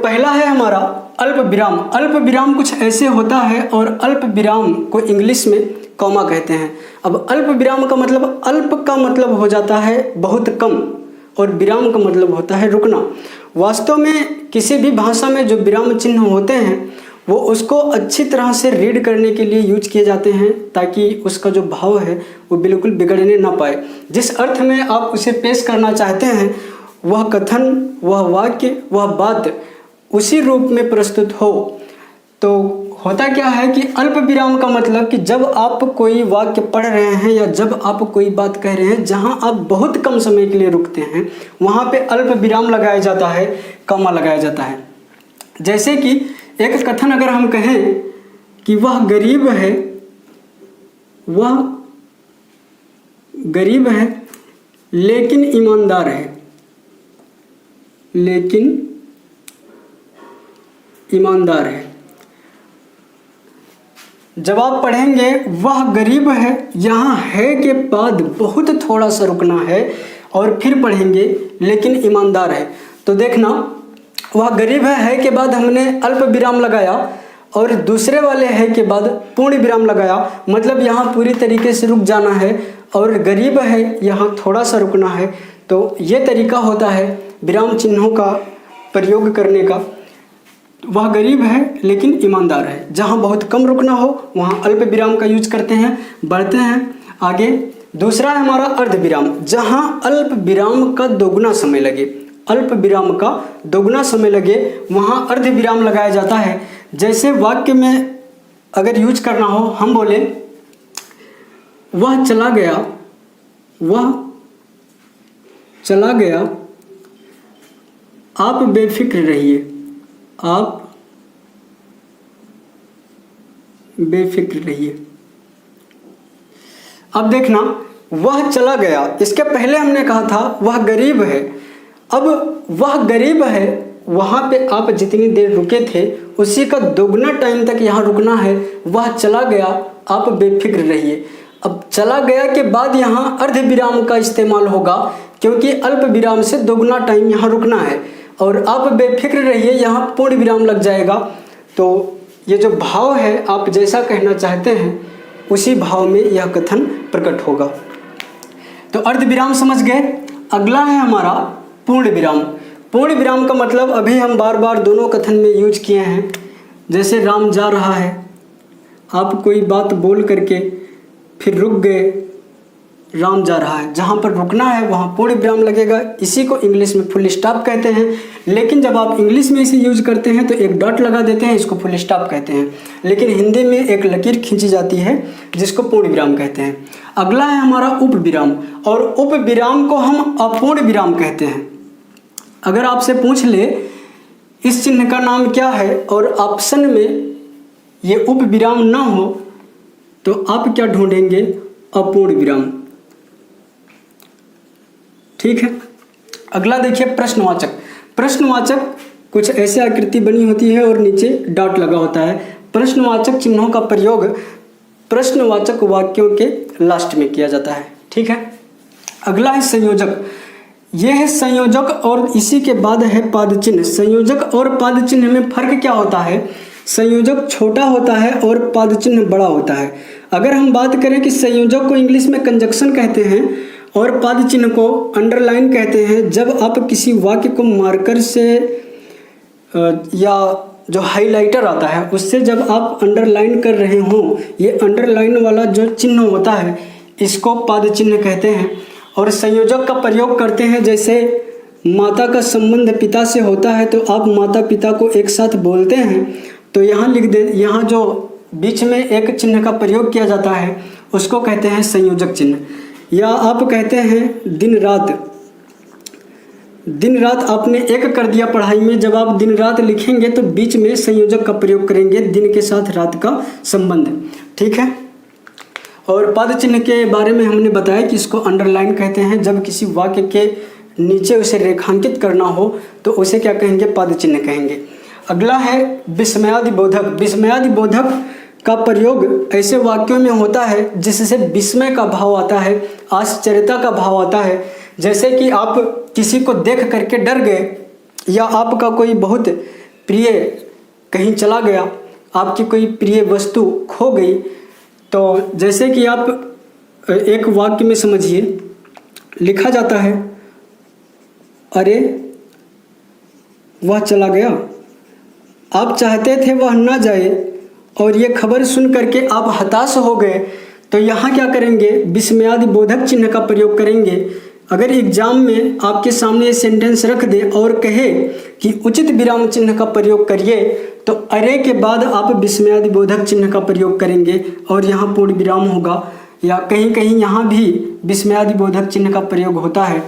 पहला है हमारा अल्प विराम। अल्प विराम कुछ ऐसे होता है और अल्प विराम को इंग्लिश में कॉमा कहते हैं। अब अल्प विराम का मतलब, अल्प का मतलब हो जाता है बहुत कम और विराम का मतलब होता है रुकना। वास्तव में किसी भी भाषा में जो विराम चिन्ह होते हैं वो उसको अच्छी तरह से रीड करने के लिए यूज किए जाते हैं ताकि उसका जो भाव है वो बिल्कुल बिगड़ने ना पाए। जिस अर्थ में आप उसे पेश करना चाहते हैं वह कथन, वह वाक्य, वह बात उसी रूप में प्रस्तुत हो। तो होता क्या है कि अल्प विराम का मतलब कि जब आप कोई वाक्य पढ़ रहे हैं या जब आप कोई बात कह रहे हैं जहां आप बहुत कम समय के लिए रुकते हैं वहां पे अल्प विराम लगाया जाता है, कॉमा लगाया जाता है। जैसे कि एक कथन अगर हम कहें कि वह गरीब है, वह गरीब है लेकिन ईमानदार है, लेकिन ईमानदार है। जब आप पढ़ेंगे वह गरीब है, यहाँ है के बाद बहुत थोड़ा सा रुकना है और फिर पढ़ेंगे लेकिन ईमानदार है। तो देखना, वह गरीब है के बाद हमने अल्प विराम लगाया और दूसरे वाले है के बाद पूर्ण विराम लगाया, मतलब यहाँ पूरी तरीके से रुक जाना है और गरीब है यहाँ थोड़ा सा रुकना है। तो ये तरीका होता है विराम चिन्हों का प्रयोग करने का। वह गरीब है लेकिन ईमानदार है, जहाँ बहुत कम रुकना हो वहाँ अल्प विराम का यूज करते हैं। बढ़ते हैं आगे। दूसरा है हमारा अर्ध विराम, जहाँ अल्प विराम का दोगुना समय लगे, अल्प विराम का दोगुना समय लगे वहाँ अर्ध विराम लगाया जाता है। जैसे वाक्य में अगर यूज करना हो, हम बोले वह चला गया, वह चला गया, आप बेफिक्र रहिए, आप बेफिक्र रहिए। अब देखना, वह चला गया, इसके पहले हमने कहा था वह गरीब है। अब वह गरीब है, वहाँ पे आप जितनी देर रुके थे उसी का दोगुना टाइम तक यहाँ रुकना है। वह चला गया, आप बेफिक्र रहिए। अब चला गया के बाद यहाँ अर्ध विराम का इस्तेमाल होगा क्योंकि अल्प विराम से दोगुना टाइम यहाँ रुकना है और आप बेफिक्र रहिए यहाँ पूर्ण विराम लग जाएगा। तो ये जो भाव है आप जैसा कहना चाहते हैं उसी भाव में यह कथन प्रकट होगा। तो अर्ध विराम समझ गए। अगला है हमारा पूर्ण विराम। पूर्ण विराम का मतलब अभी हम बार बार दोनों कथन में यूज किए हैं। जैसे राम जा रहा है, आप कोई बात बोल करके फिर रुक गए, राम जा रहा है, जहाँ पर रुकना है वहाँ पूर्ण विराम लगेगा। इसी को इंग्लिश में फुल स्टॉप कहते हैं, लेकिन जब आप इंग्लिश में इसे यूज करते हैं तो एक डॉट लगा देते हैं, इसको फुल स्टॉप कहते हैं। लेकिन हिंदी में एक लकीर खींची जाती है जिसको पूर्ण विराम कहते हैं। अगला है हमारा उप विराम, और उप विराम को हम अपूर्ण विराम कहते हैं। अगर आपसे पूछ ले इस चिन्ह का नाम क्या है और ऑप्शन में ये उप विराम ना हो तो आप क्या ढूंढेंगे? अपूर्ण विराम। ठीक है। अगला देखिए प्रश्नवाचक। प्रश्नवाचक कुछ ऐसे आकृति बनी होती है और नीचे डॉट लगा होता है। प्रश्नवाचक चिन्हों का प्रयोग प्रश्नवाचक वाक्यों के लास्ट में किया जाता है। ठीक है। अगला है संयोजक। यह है संयोजक और इसी के बाद है पाद चिन्ह। संयोजक और पाद चिन्ह में फर्क क्या होता है? संयोजक छोटा होता है और पाद चिन्ह बड़ा होता है। अगर हम बात करें कि संयोजक को इंग्लिश में कंजक्शन कहते हैं और पाद चिन्ह को अंडरलाइन कहते हैं। जब आप किसी वाक्य को मार्कर से या जो हाइलाइटर आता है उससे जब आप अंडरलाइन कर रहे हों, ये अंडरलाइन वाला जो चिन्ह होता है इसको पाद चिन्ह कहते हैं। और संयोजक का प्रयोग करते हैं, जैसे माता का संबंध पिता से होता है तो आप माता पिता को एक साथ बोलते हैं तो यहाँ लिख दे, यहाँ जो बीच में एक चिन्ह का प्रयोग किया जाता है उसको कहते हैं संयोजक चिन्ह। या आप कहते हैं दिन रात। दिन रात आपने एक कर दिया पढ़ाई में, जब आप दिन रात लिखेंगे तो बीच में संयोजक का प्रयोग करेंगे, दिन के साथ रात का संबंध। ठीक है। और पद चिन्ह के बारे में हमने बताया कि इसको अंडरलाइन कहते हैं। जब किसी वाक्य के नीचे उसे रेखांकित करना हो तो उसे क्या कहेंगे? पद चिन्ह कहेंगे। अगला है विस्मयादि बोधक। विस्मयादि बोधक का प्रयोग ऐसे वाक्यों में होता है जिससे विस्मय का भाव आता है, आश्चर्यता का भाव आता है। जैसे कि आप किसी को देख करके डर गए या आपका कोई बहुत प्रिय कहीं चला गया, आपकी कोई प्रिय वस्तु खो गई, तो जैसे कि आप एक वाक्य में समझिए, लिखा जाता है अरे वह चला गया, आप चाहते थे वह ना जाए और ये खबर सुन करके आप हताश हो गए, तो यहाँ क्या करेंगे, विस्मयादि बोधक चिन्ह का प्रयोग करेंगे। अगर एग्जाम में आपके सामने ये सेंटेंस रख दे और कहे कि उचित विराम चिन्ह का प्रयोग करिए, तो अरे के बाद आप विस्मयादि बोधक चिन्ह का प्रयोग करेंगे और यहाँ पूर्ण विराम होगा, या कहीं कहीं यहाँ भी विस्मयादि बोधक चिन्ह का प्रयोग होता है।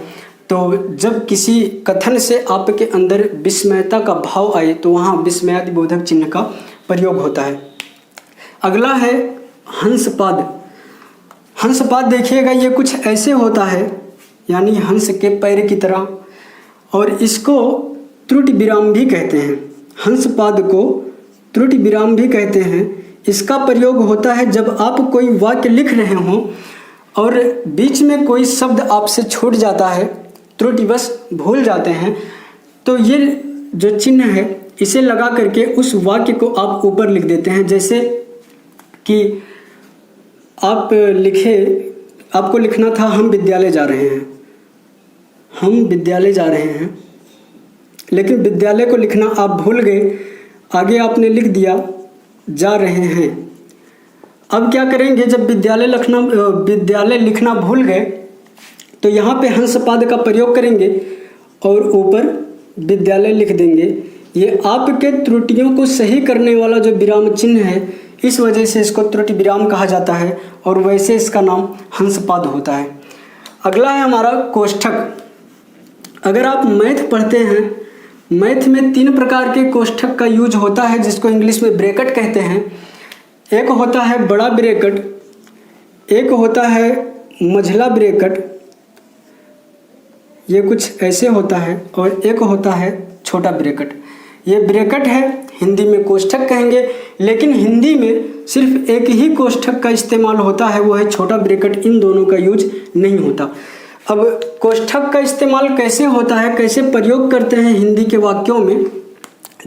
तो जब किसी कथन से आपके अंदर विस्मयता का भाव आए तो वहाँ विस्मयादि बोधक चिन्ह का प्रयोग होता है। अगला है हंसपाद। हंसपाद देखिएगा, ये कुछ ऐसे होता है, यानी हंस के पैर की तरह, और इसको त्रुटि विराम भी कहते हैं। हंसपाद को त्रुटि विराम भी कहते हैं। इसका प्रयोग होता है जब आप कोई वाक्य लिख रहे हों और बीच में कोई शब्द आपसे छूट जाता है, त्रुटिवश भूल जाते हैं, तो ये जो चिन्ह है इसे लगा करके उस वाक्य को आप ऊपर लिख देते हैं। जैसे कि आप लिखे, आपको लिखना था हम विद्यालय जा रहे हैं, हम विद्यालय जा रहे हैं, लेकिन विद्यालय को लिखना आप भूल गए, आगे आपने लिख दिया जा रहे हैं। अब क्या करेंगे, जब विद्यालय लिखना भूल गए तो यहाँ पे हंसपाद का प्रयोग करेंगे और ऊपर विद्यालय लिख देंगे। ये आपके त्रुटियों को सही करने वाला जो विराम चिन्ह है, इस वजह से इसको त्रुटि विराम कहा जाता है और वैसे इसका नाम हंसपाद होता है। अगला है हमारा कोष्ठक। अगर आप मैथ पढ़ते हैं, मैथ में 3 प्रकार के कोष्ठक का यूज होता है, जिसको इंग्लिश में ब्रैकेट कहते हैं। एक होता है बड़ा ब्रैकेट, एक होता है मझला ब्रैकेट, ये कुछ ऐसे होता है, और एक होता है छोटा ब्रैकेट। ये ब्रैकेट है, हिंदी में कोष्ठक कहेंगे, लेकिन हिंदी में सिर्फ एक ही कोष्ठक का इस्तेमाल होता है, वो है छोटा ब्रैकेट। इन दोनों का यूज नहीं होता। अब कोष्ठक का इस्तेमाल कैसे होता है, कैसे प्रयोग करते हैं हिंदी के वाक्यों में,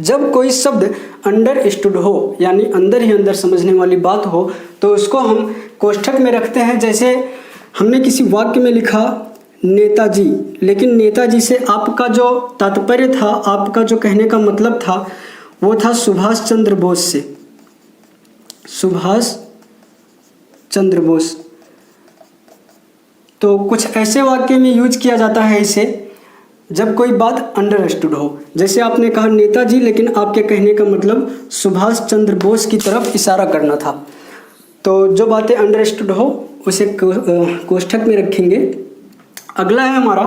जब कोई शब्द अंडरस्टूड हो, यानी अंदर ही अंदर समझने वाली बात हो, तो उसको हम कोष्ठक में रखते हैं। जैसे हमने किसी वाक्य में लिखा नेताजी, लेकिन नेताजी से आपका जो तात्पर्य था, आपका जो कहने का मतलब था, वो था सुभाष चंद्र बोस से, सुभाष चंद्र बोस। तो कुछ ऐसे वाक्य में यूज किया जाता है इसे, जब कोई बात अंडरस्टूड हो। जैसे आपने कहा नेताजी, लेकिन आपके कहने का मतलब सुभाष चंद्र बोस की तरफ इशारा करना था। तो जो बातें अंडरस्टूड हो उसे कोष्ठक में रखेंगे। अगला है हमारा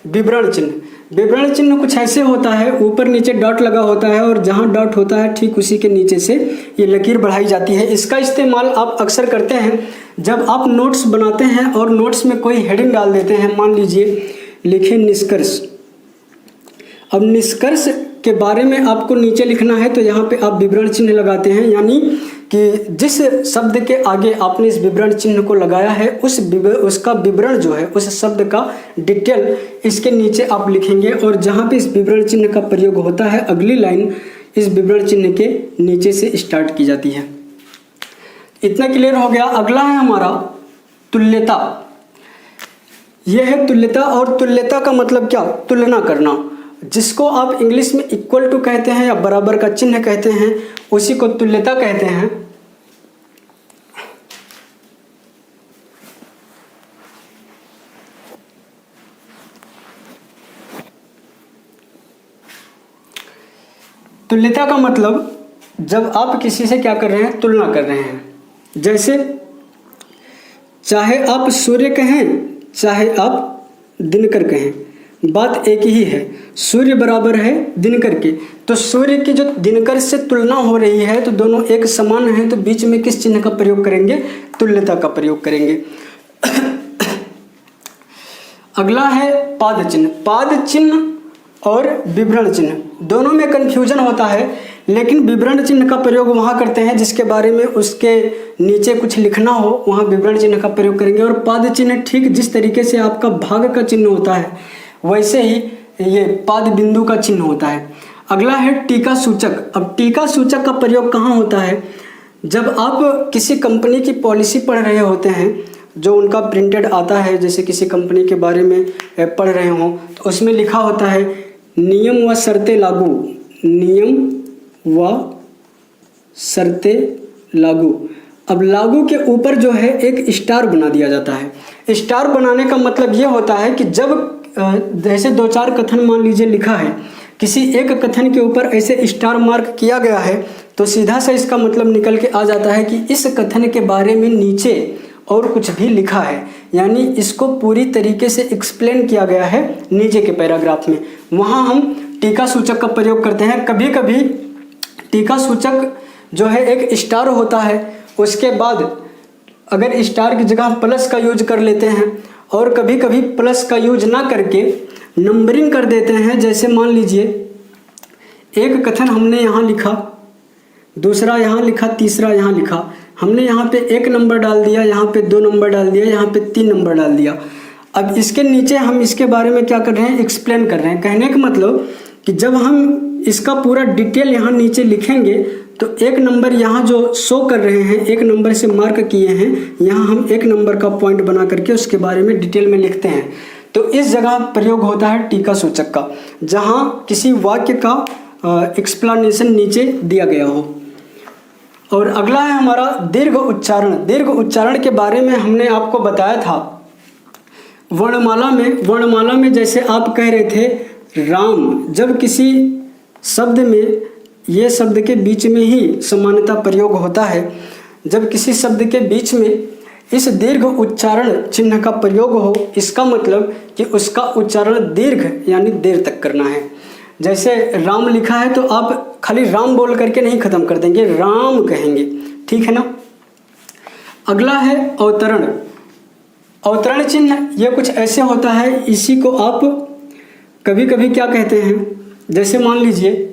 विवरण चिन्ह। विवरण चिन्ह कुछ ऐसे होता है, ऊपर नीचे डॉट लगा होता है और जहाँ डॉट होता है ठीक उसी के नीचे से ये लकीर बढ़ाई जाती है। इसका इस्तेमाल आप अक्सर करते हैं जब आप नोट्स बनाते हैं और नोट्स में कोई हेडिंग डाल देते हैं। मान लीजिए लिखे निष्कर्ष। अब निष्कर्ष के बारे में आपको नीचे लिखना है, तो यहाँ पे आप विवरण चिन्ह लगाते हैं, यानी कि जिस शब्द के आगे आपने इस विवरण चिन्ह को लगाया है उसका विवरण जो है, उस शब्द का डिटेल इसके नीचे आप लिखेंगे, और जहाँ पे इस विवरण चिन्ह का प्रयोग होता है अगली लाइन इस विवरण चिन्ह के नीचे से स्टार्ट की जाती है। इतना क्लियर हो गया। अगला है हमारा तुल्यता। यह है तुल्यता, और तुल्यता का मतलब क्या, तुलना करना। जिसको आप इंग्लिश में इक्वल टू कहते हैं या बराबर का चिन्ह कहते हैं, उसी को तुल्यता कहते हैं। तुल्यता का मतलब जब आप किसी से क्या कर रहे हैं, तुलना कर रहे हैं। जैसे चाहे आप सूर्य कहें चाहे आप दिनकर कहें, बात एक ही है, सूर्य बराबर है दिनकर के। तो सूर्य की जो दिनकर से तुलना हो रही है तो दोनों एक समान है, तो बीच में किस चिन्ह का प्रयोग करेंगे, तुल्यता का प्रयोग करेंगे। अगला है पाद चिन्ह। पाद चिन्ह और विवरण चिन्ह दोनों में कन्फ्यूजन होता है, लेकिन विवरण चिन्ह का प्रयोग वहाँ करते हैं जिसके बारे में उसके नीचे कुछ लिखना हो, वहाँ विवरण चिन्ह का प्रयोग करेंगे। और पाद चिन्ह ठीक जिस तरीके से आपका भाग का चिन्ह होता है, वैसे ही ये पाद बिंदु का चिन्ह होता है। अगला है टीका सूचक। अब टीका सूचक का प्रयोग कहाँ होता है? जब आप किसी कंपनी की पॉलिसी पढ़ रहे होते हैं, जो उनका प्रिंटेड आता है, जैसे किसी कंपनी के बारे में पढ़ रहे हों, तो उसमें लिखा होता है नियम व शर्तें लागू, नियम व शर्तें लागू। अब लागू के ऊपर जो है एक स्टार बना दिया जाता है। स्टार बनाने का मतलब ये होता है कि जब जैसे 2-4 कथन मान लीजिए लिखा है, किसी एक कथन के ऊपर ऐसे स्टार मार्क किया गया है, तो सीधा सा इसका मतलब निकल के आ जाता है कि इस कथन के बारे में नीचे और कुछ भी लिखा है, यानी इसको पूरी तरीके से एक्सप्लेन किया गया है नीचे के पैराग्राफ में। वहाँ हम टीका सूचक का प्रयोग करते हैं। कभी कभी टीका सूचक जो है एक स्टार होता है, उसके बाद अगर स्टार की जगह प्लस का यूज कर लेते हैं, और कभी कभी प्लस का यूज ना करके नंबरिंग कर देते हैं। जैसे मान लीजिए एक कथन हमने यहाँ लिखा, दूसरा यहाँ लिखा, तीसरा यहाँ लिखा, हमने यहाँ पे 1 नंबर डाल दिया, यहाँ पे 2 नंबर डाल दिया, यहाँ पे 3 नंबर डाल दिया। अब इसके नीचे हम इसके बारे में क्या कर रहे हैं? एक्सप्लेन कर रहे हैं। कहने का मतलब कि जब हम इसका पूरा डिटेल यहाँ नीचे लिखेंगे तो 1 नंबर यहाँ जो शो कर रहे हैं, 1 नंबर से मार्क किए हैं, यहाँ हम 1 नंबर का पॉइंट बना करके उसके बारे में डिटेल में लिखते हैं। तो इस जगह प्रयोग होता है टीका सूचक का, जहाँ किसी वाक्य का एक्सप्लेनेशन नीचे दिया गया हो। और अगला है हमारा दीर्घ उच्चारण। दीर्घ उच्चारण के बारे में हमने आपको बताया था वर्णमाला में जैसे आप कह रहे थे राम, जब किसी शब्द में, ये शब्द के बीच में ही सामान्यतः प्रयोग होता है, जब किसी शब्द के बीच में इस दीर्घ उच्चारण चिन्ह का प्रयोग हो, इसका मतलब कि उसका उच्चारण दीर्घ यानी देर तक करना है। जैसे राम लिखा है तो आप खाली राम बोल करके नहीं खत्म कर देंगे, राम कहेंगे, ठीक है ना। अगला है अवतरण। अवतरण चिन्ह ये कुछ ऐसे होता है, इसी को आप कभी कभी क्या कहते हैं, जैसे मान लीजिए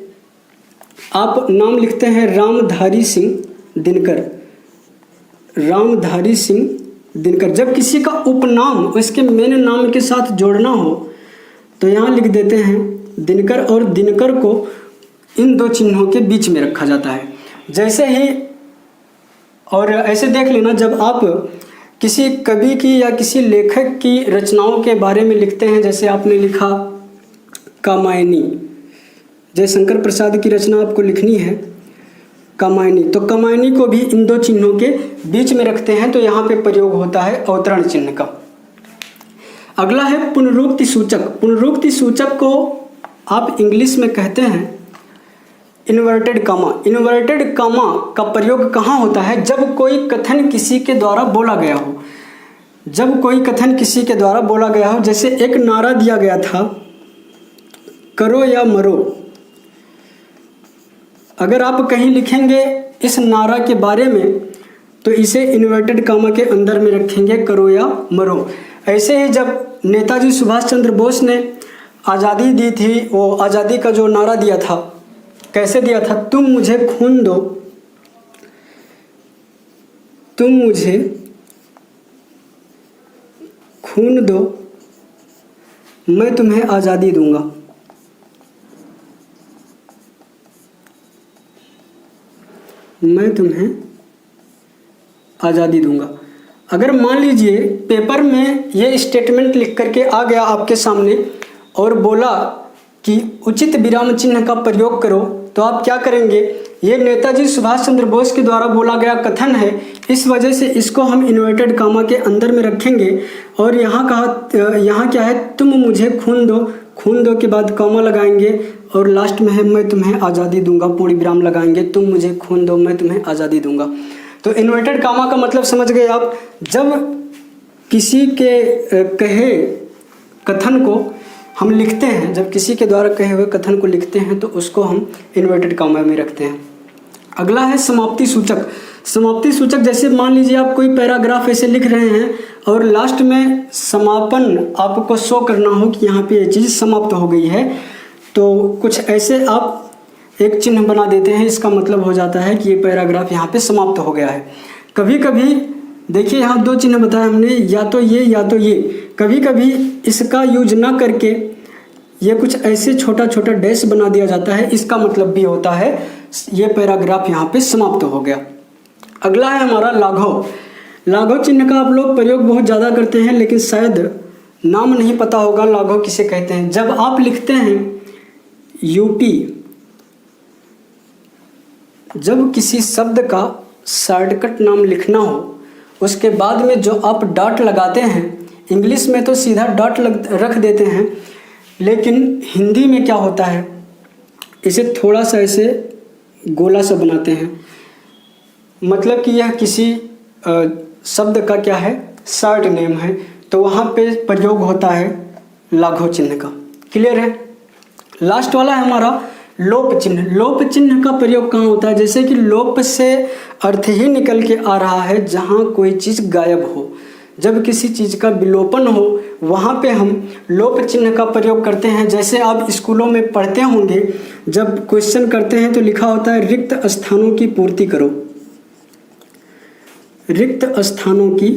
आप नाम लिखते हैं रामधारी सिंह दिनकर, रामधारी सिंह दिनकर। जब किसी का उपनाम उसके मेन नाम के साथ जोड़ना हो तो यहाँ लिख देते हैं दिनकर, और दिनकर को इन 2 चिन्हों के बीच में रखा जाता है। जैसे ही, और ऐसे देख लेना, जब आप किसी कवि की या किसी लेखक की रचनाओं के बारे में लिखते हैं, जैसे आपने लिखा कामायनी, जयशंकर प्रसाद की रचना आपको लिखनी है कामायनी, तो कामायनी को भी इन 2 चिन्हों के बीच में रखते हैं, तो यहाँ पे प्रयोग होता है अवतरण चिन्ह का। अगला है पुनरुक्ति सूचक। पुनरुक्ति सूचक को आप इंग्लिश में कहते हैं इन्वर्टेड कामा। इन्वर्टेड कामा का प्रयोग कहाँ होता है? जब कोई कथन किसी के द्वारा बोला गया हो, जब कोई कथन किसी के द्वारा बोला गया हो, जैसे एक नारा दिया गया था करो या मरो, अगर आप कहीं लिखेंगे इस नारा के बारे में तो इसे इन्वर्टेड कामा के अंदर में रखेंगे, करो या मरो। ऐसे ही जब नेताजी सुभाष चंद्र बोस ने आज़ादी दी थी, वो आज़ादी का जो नारा दिया था, कैसे दिया था? तुम मुझे खून दो, तुम मुझे खून दो, मैं तुम्हें आज़ादी दूंगा। मैं तुम्हें आज़ादी दूंगा। अगर मान लीजिए पेपर में ये स्टेटमेंट लिख करके आ गया आपके सामने और बोला कि उचित विराम चिन्ह का प्रयोग करो, तो आप क्या करेंगे? ये नेताजी सुभाष चंद्र बोस के द्वारा बोला गया कथन है, इस वजह से इसको हम इन्वर्टेड कामा के अंदर में रखेंगे। और यहाँ क्या है? तुम मुझे खून दो, खून दो के बाद कामा लगाएंगे, और लास्ट में है मैं तुम्हें आज़ादी दूंगा, पूर्ण विराम लगाएंगे, तुम मुझे खून दो, मैं तुम्हें आज़ादी दूंगा। तो इन्वर्टेड कामा का मतलब समझ गए आप। जब किसी के कहे कथन को हम लिखते हैं, जब किसी के द्वारा कहे हुए कथन को लिखते हैं तो उसको हम इन्वर्टेड कामा में रखते हैं। अगला है समाप्ति सूचक। समाप्ति सूचक, जैसे मान लीजिए आप कोई पैराग्राफ ऐसे लिख रहे हैं और लास्ट में समापन आपको शो करना हो कि यहाँ पे ये चीज़ समाप्त हो गई है, तो कुछ ऐसे आप एक चिन्ह बना देते हैं, इसका मतलब हो जाता है कि ये पैराग्राफ यहाँ पे समाप्त हो गया है। कभी कभी देखिए यहाँ 2 चिन्ह बताए हमने, या तो ये या तो ये। कभी कभी इसका यूज ना करके ये कुछ ऐसे छोटा छोटा डैश बना दिया जाता है, इसका मतलब भी होता है। ये पैराग्राफ यहाँ पे समाप्त हो गया। अगला है हमारा लाघव। लाघव चिन्ह का आप लोग प्रयोग बहुत ज़्यादा करते हैं, लेकिन शायद नाम नहीं पता होगा लाघव किसे कहते हैं। जब आप लिखते हैं यूपी, जब किसी शब्द का शॉर्टकट नाम लिखना हो, उसके बाद में जो आप डॉट लगाते हैं, इंग्लिश में तो सीधा डॉट रख देते हैं, लेकिन हिंदी में क्या होता है, इसे थोड़ा सा ऐसे गोला सा बनाते हैं। मतलब कि यह किसी शब्द का क्या है, शॉर्ट नेम है, तो वहाँ पे प्रयोग होता है लाघव चिन्ह का। क्लियर है। लास्ट वाला है हमारा लोप चिन्ह। लोप चिन्ह का प्रयोग कहाँ होता है, जैसे कि लोप से अर्थ ही निकल के आ रहा है जहाँ कोई चीज़ गायब हो। जब किसी चीज़ का विलोपन हो, वहाँ पे हम लोप चिन्ह का प्रयोग करते हैं। जैसे आप स्कूलों में पढ़ते होंगे, जब क्वेश्चन करते हैं तो लिखा होता है रिक्त स्थानों की पूर्ति करो। रिक्त स्थानों की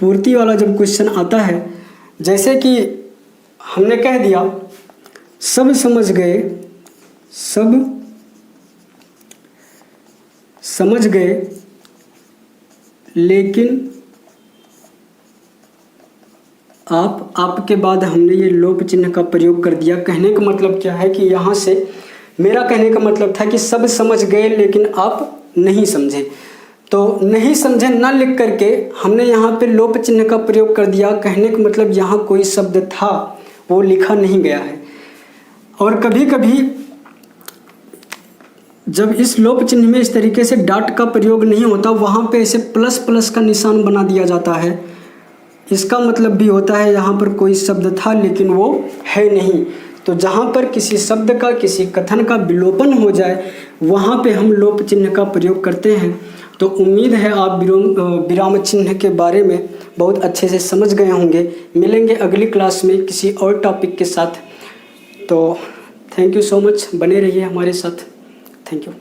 पूर्ति वाला जब क्वेश्चन आता है, जैसे कि हमने कह दिया सब समझ गए, सब समझ गए, लेकिन आपके बाद हमने ये लोप चिन्ह का प्रयोग कर दिया। कहने का मतलब क्या है कि यहाँ से मेरा कहने का मतलब था कि सब समझ गए लेकिन आप नहीं समझे, तो नहीं समझे ना लिख करके हमने यहाँ पे लोप चिन्ह का प्रयोग कर दिया। कहने का मतलब यहाँ कोई शब्द था, वो लिखा नहीं गया है। और कभी कभी जब इस लोप चिन्ह में इस तरीके से डॉट का प्रयोग नहीं होता, वहाँ पे ऐसे प्लस प्लस का निशान बना दिया जाता है। इसका मतलब भी होता है यहाँ पर कोई शब्द था लेकिन वो है नहीं। तो जहाँ पर किसी शब्द का, किसी कथन का विलोपन हो जाए, वहाँ पे हम लोप चिन्ह का प्रयोग करते हैं। तो उम्मीद है आप विराम चिन्ह के बारे में बहुत अच्छे से समझ गए होंगे। मिलेंगे अगली क्लास में किसी और टॉपिक के साथ। तो थैंक यू सो मच, बने रहिए हमारे साथ। Thank you.